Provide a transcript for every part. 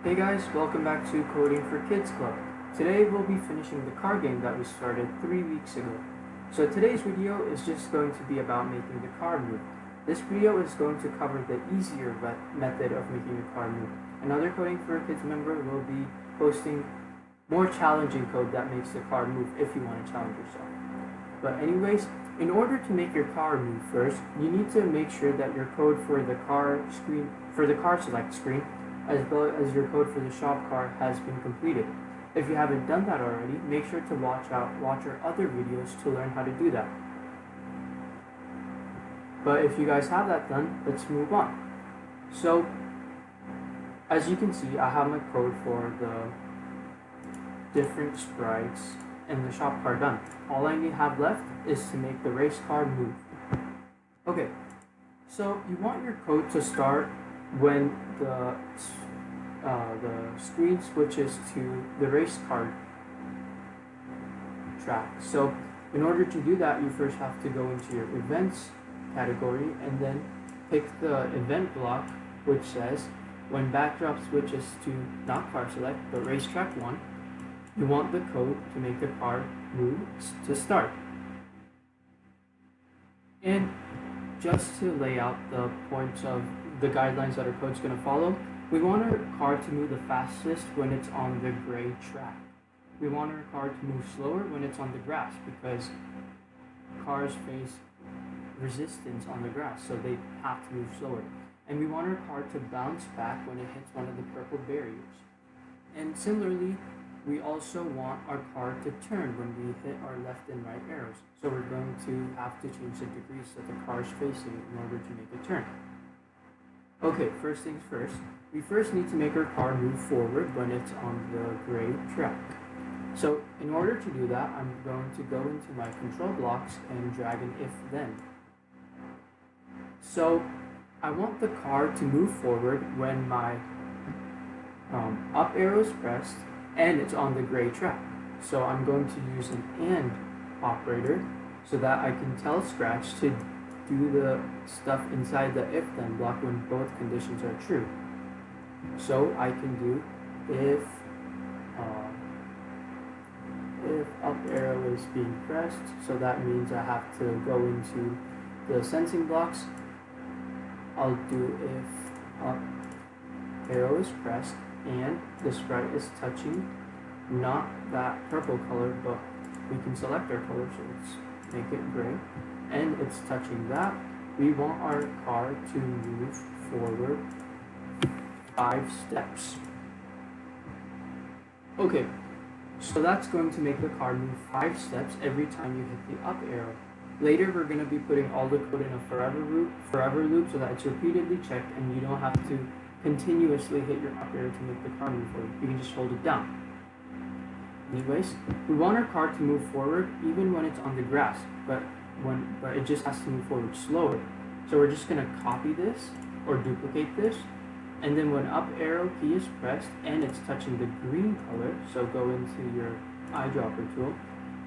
Hey guys, welcome back to Coding for Kids Club. Today we'll be finishing the car game that we started 3 weeks ago. So today's video is just going to be about making the car move. This video is going to cover the easier method of making a car move. Another Coding for Kids member will be posting more challenging code that makes the car move if you want to challenge yourself. But anyways, in order to make your car move first, you need to make sure that your code for the car select screen as well as your code for the shop car has been completed. If you haven't done that already, make sure to watch our other videos to learn how to do that. But if you guys have that done, let's move on. So, as you can see, I have my code for the different sprites and the shop car done. All I have left is to make the race car move. Okay, so you want your code to start when the screen switches to the race car track. So in order to do that, you first have to go into your events category and then pick the event block which says when backdrop switches to not car select but racetrack 1, you want the code to make the car move to start. And just to lay out the points of the guidelines that our code's going to follow, we want our car to move the fastest when it's on the gray track. We want our car to move slower when it's on the grass because cars face resistance on the grass, so they have to move slower. And we want our car to bounce back when it hits one of the purple barriers. And similarly, we also want our car to turn when we hit our left and right arrows. So we're going to have to change the degrees that the car is facing in order to make a turn. Okay, first things first, we first need to make our car move forward when it's on the gray track. So in order to do that, I'm going to go into my control blocks and drag an if-then. So I want the car to move forward when my up arrow is pressed and it's on the gray track. So I'm going to use an AND operator so that I can tell Scratch to do the stuff inside the if-then block when both conditions are true. So I can do if up arrow is being pressed, so that means I have to go into the sensing blocks. I'll do if up arrow is pressed and the sprite is touching not that purple color, but we can select our color, so let's make it gray, and it's touching that. We want our car to move forward 5 steps. Okay, so that's going to make the car move 5 steps every time you hit the up arrow. Later, we're going to be putting all the code in a forever loop so that it's repeatedly checked and you don't have to continuously hit your up arrow to make the car move forward. You can just hold it down. Anyways, we want our car to move forward even when it's on the grass, but it just has to move forward slower. So we're just going to copy this or duplicate this, and then when up arrow key is pressed and it's touching the green color, so go into your eyedropper tool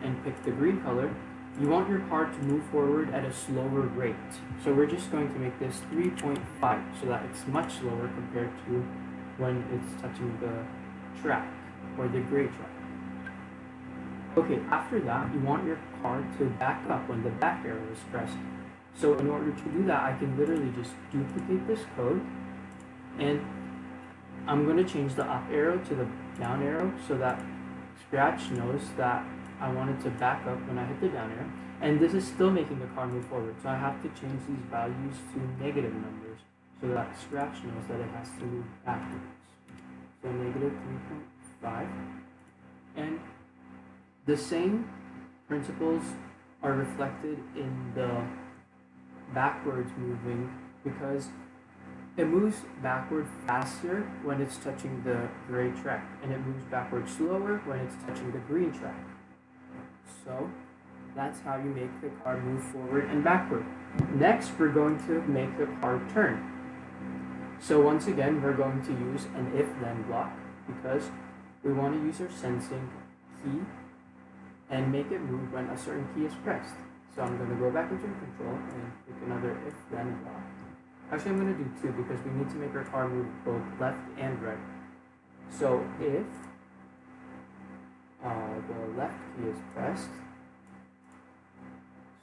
and pick the green color, you want your car to move forward at a slower rate. So we're just going to make this 3.5 so that it's much slower compared to when it's touching the track or the gray track. Okay, after that, you want your car to back up when the back arrow is pressed. So in order to do that, I can literally just duplicate this code, and I'm going to change the up arrow to the down arrow so that Scratch knows that I want it to back up when I hit the down arrow. And this is still making the car move forward, so I have to change these values to negative numbers so that Scratch knows that it has to move backwards. So negative 3.5. And the same principles are reflected in the backwards moving because it moves backward faster when it's touching the gray track, and it moves backward slower when it's touching the green track. So that's how you make the car move forward and backward. Next, we're going to make the car turn. So once again, we're going to use an if-then block because we want to use our sensing key and make it move when a certain key is pressed. So I'm going to go back into control and pick another if-then block. Actually, I'm going to do 2 because we need to make our car move both left and right. So if the left key is pressed,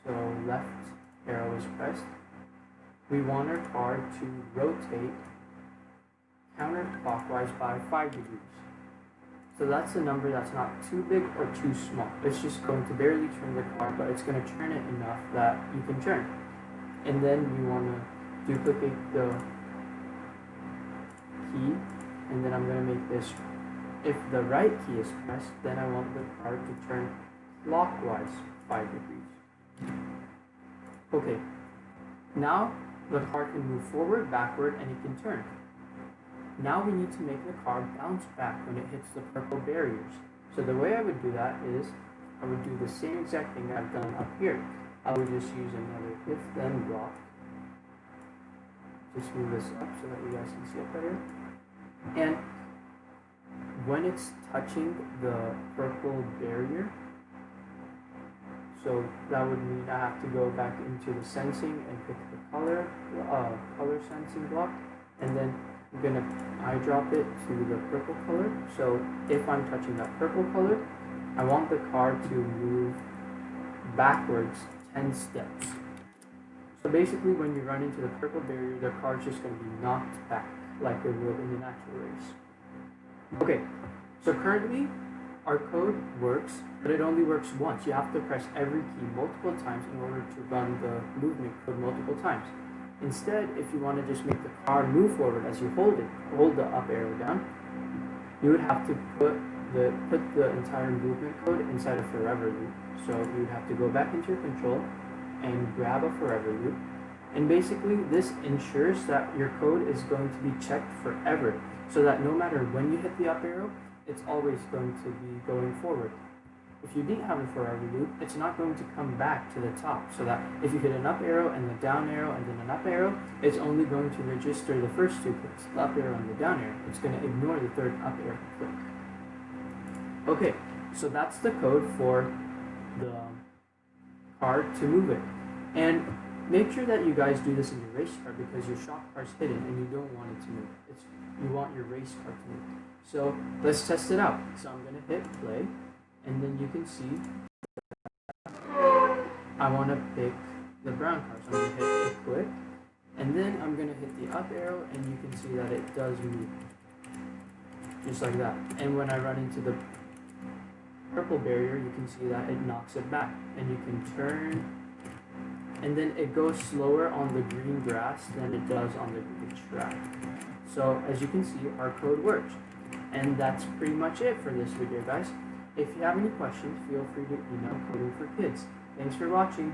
so left arrow is pressed, we want our car to rotate counterclockwise by 5 degrees. So that's a number that's not too big or too small. It's just going to barely turn the car, but it's going to turn it enough that you can turn. And then you want to duplicate the key, and then I'm going to make this, if the right key is pressed, then I want the car to turn clockwise 5 degrees. Okay, now the car can move forward, backward, and it can turn. Now we need to make the car bounce back when it hits the purple barriers. So the way I would do that is, I would do the same exact thing I've done up here. I would just use another if then block. Just move this up so that you guys can see it better. And when it's touching the purple barrier, so that would mean I have to go back into the sensing and pick the color sensing block, and then I'm going to eyedrop it to the purple color. So if I'm touching that purple color, I want the car to move backwards 10 steps. So basically when you run into the purple barrier, the car is just going to be knocked back like it would in an actual race. Okay, so currently our code works, but it only works once. You have to press every key multiple times in order to run the movement code multiple times. Instead, if you want to just make the car move forward as you hold the up arrow down, you would have to put the entire movement code inside a forever loop. So you would have to go back into your control and grab a forever loop. And basically this ensures that your code is going to be checked forever, so that no matter when you hit the up arrow, it's always going to be going forward. If you didn't have a forever loop, it's not going to come back to the top, so that if you hit an up arrow and the down arrow and then an up arrow, it's only going to register the first 2 clicks, the up arrow and the down arrow. It's going to ignore the third up arrow click. Okay, so that's the code for the car to move it. And make sure that you guys do this in your race car, because your shop car is hidden and you don't want it to move. You want your race car to move. So let's test it out. So I'm going to hit play, and then you can see I want to pick the brown car. So I'm going to hit equip, and then I'm going to hit the up arrow, and you can see that it does move. Just like that. And when I run into the purple barrier, you can see that it knocks it back, and you can turn, and then it goes slower on the green grass than it does on the green track. So as you can see, our code works. And that's pretty much it for this video, guys. If you have any questions, feel free to email Coding for Kids. Thanks for watching.